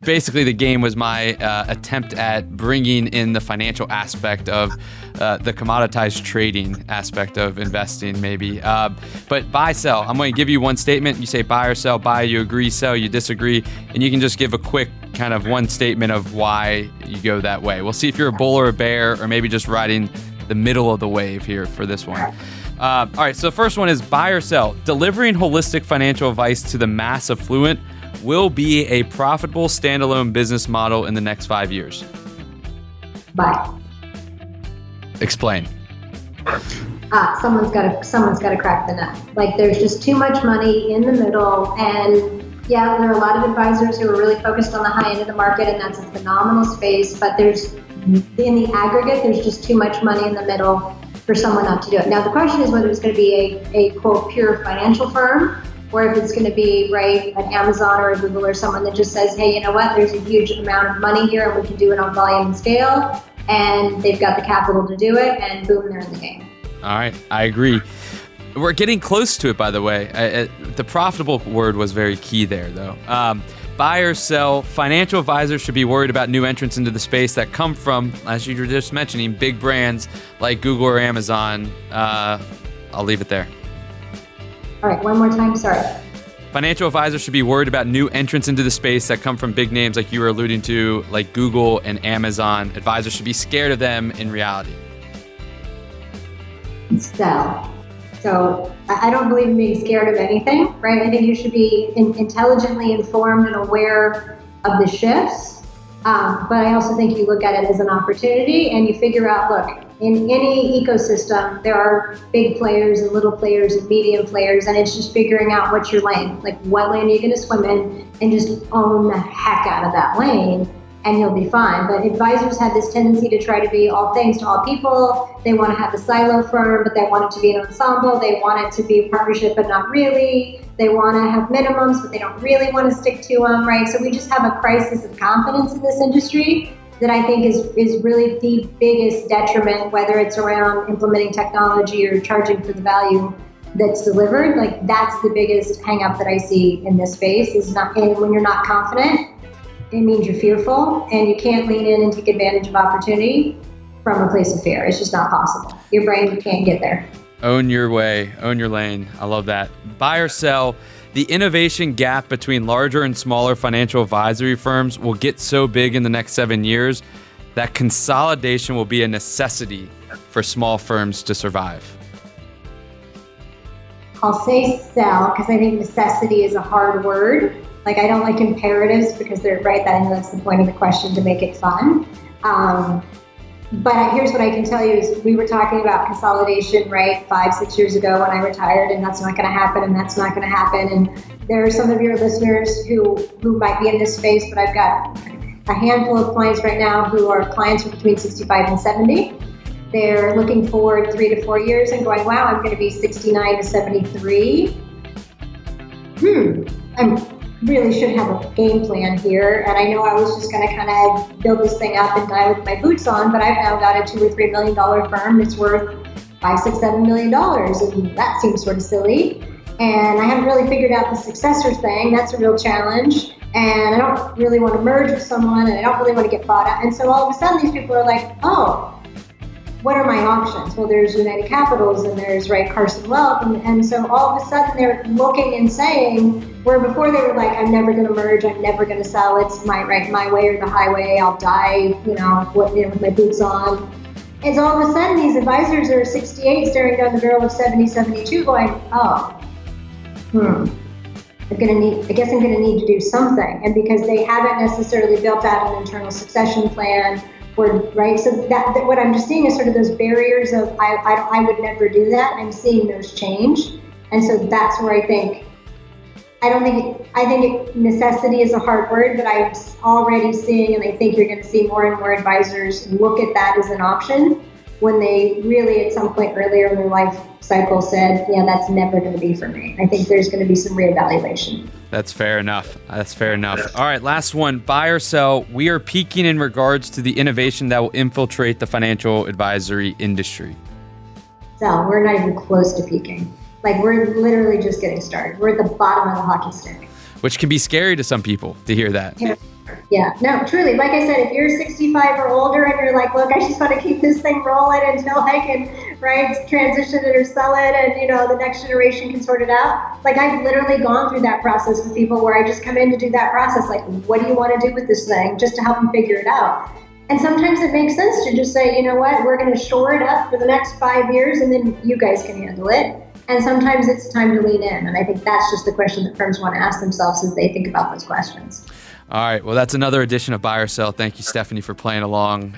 basically the game was my attempt at bringing in the financial aspect of the commoditized trading aspect of investing, maybe. But buy, sell. I'm going to give you one statement. You say buy or sell. Buy, you agree. Sell, you disagree. And you can just give a quick kind of one statement of why you go that way. We'll see if you're a bull or a bear, or maybe just riding the middle of the wave here for this one. All right, so the first one is buy or sell. Delivering holistic financial advice to the mass affluent will be a profitable standalone business model in the next 5 years. Buy. Explain. Someone's got to crack the nut. Like, there's just too much money in the middle, and yeah, there are a lot of advisors who are really focused on the high end of the market, and that's a phenomenal space. But in the aggregate, there's just too much money in the middle for someone not to do it. Now, the question is whether it's going to be a quote pure financial firm, or if it's going to be an Amazon or a Google or someone that just says, hey, you know what? There's a huge amount of money here, and we can do it on volume and scale, and they've got the capital to do it, and boom, they're in the game. All right, I agree. We're getting close to it, by the way. The profitable word was very key there, though. Buy or sell. Financial advisors should be worried about new entrants into the space that come from, as you were just mentioning, big brands like Google or Amazon. I'll leave it there. All right, one more time, sorry. Financial advisors should be worried about new entrants into the space that come from big names like you were alluding to, like Google and Amazon. Advisors should be scared of them in reality. Sell. So I don't believe in being scared of anything, right? I think you should be intelligently informed and aware of the shifts. But I also think you look at it as an opportunity, and you figure out, look, in any ecosystem, there are big players and little players and medium players, and it's just figuring out what's your lane. Like, what lane are you going to swim in, and just own the heck out of that lane, and you'll be fine. But advisors have this tendency to try to be all things to all people. They want to have a silo firm, but they want it to be an ensemble. They want it to be a partnership, but not really. They want to have minimums, but they don't really want to stick to them, right? So we just have a crisis of confidence in this industry that I think is really the biggest detriment, whether it's around implementing technology or charging for the value that's delivered. Like, that's the biggest hang up that I see in this space, is when you're not confident, it means you're fearful, and you can't lean in and take advantage of opportunity from a place of fear. It's just not possible. Your brain can't get there. Own your way, own your lane. I love that. Buy or sell. The innovation gap between larger and smaller financial advisory firms will get so big in the next 7 years that consolidation will be a necessity for small firms to survive. I'll say sell, because I think necessity is a hard word. Like, I don't like imperatives because they're right. I know that's the point of the question, to make it fun. But here's what I can tell you is we were talking about consolidation, right, 5-6 years ago when I retired, and that's not going to happen, and that's not going to happen. And there are some of your listeners who might be in this space, but I've got a handful of clients right now who are clients between 65 and 70. They're looking forward 3 to 4 years and going, wow, I'm going to be 69 to 73. I really should have a game plan here. And I know I was just going to kind of build this thing up and die with my boots on, but I've now got a $2 or $3 million firm that's worth $5, $6, $7 million. And that seems sort of silly. And I haven't really figured out the successor thing. That's a real challenge. And I don't really want to merge with someone, and I don't really want to get bought out. And so all of a sudden these people are like, oh, what are my options? Well, there's United Capitals, and there's Carson Wealth. And so all of a sudden they're looking and saying, where before they were like, I'm never going to merge, I'm never going to sell, it's my way or the highway, I'll die, with my boots on. And so all of a sudden these advisors are 68 staring down the barrel of 70, 72 going, I guess I'm going to need to do something. And because they haven't necessarily built out an internal succession plan, right? So that what I'm just seeing is sort of those barriers of I would never do that. I'm seeing those change. And so that's where I think necessity is a hard word, but I'm already seeing, and I think you're going to see more and more advisors look at that as an option when they really at some point earlier in their life cycle said, yeah, that's never going to be for me. I think there's going to be some reevaluation. That's fair enough. All right, last one, buy or sell. We are peaking in regards to the innovation that will infiltrate the financial advisory industry. So we're not even close to peaking. We're literally just getting started. We're at the bottom of the hockey stick. Which can be scary to some people to hear that. Yeah, no, truly, like I said, if you're 65 or older and you're like, look, I just want to keep this thing rolling until I can, right, transition it or sell it and, the next generation can sort it out. Like, I've literally gone through that process with people where I just come in to do that process. Like, what do you want to do with this thing? Just to help them figure it out. And sometimes it makes sense to just say, you know what, we're going to shore it up for the next 5 years and then you guys can handle it. And sometimes it's time to lean in. And I think that's just the question that firms want to ask themselves as they think about those questions. All right. Well, that's another edition of Buy or Sell. Thank you, Stephanie, for playing along.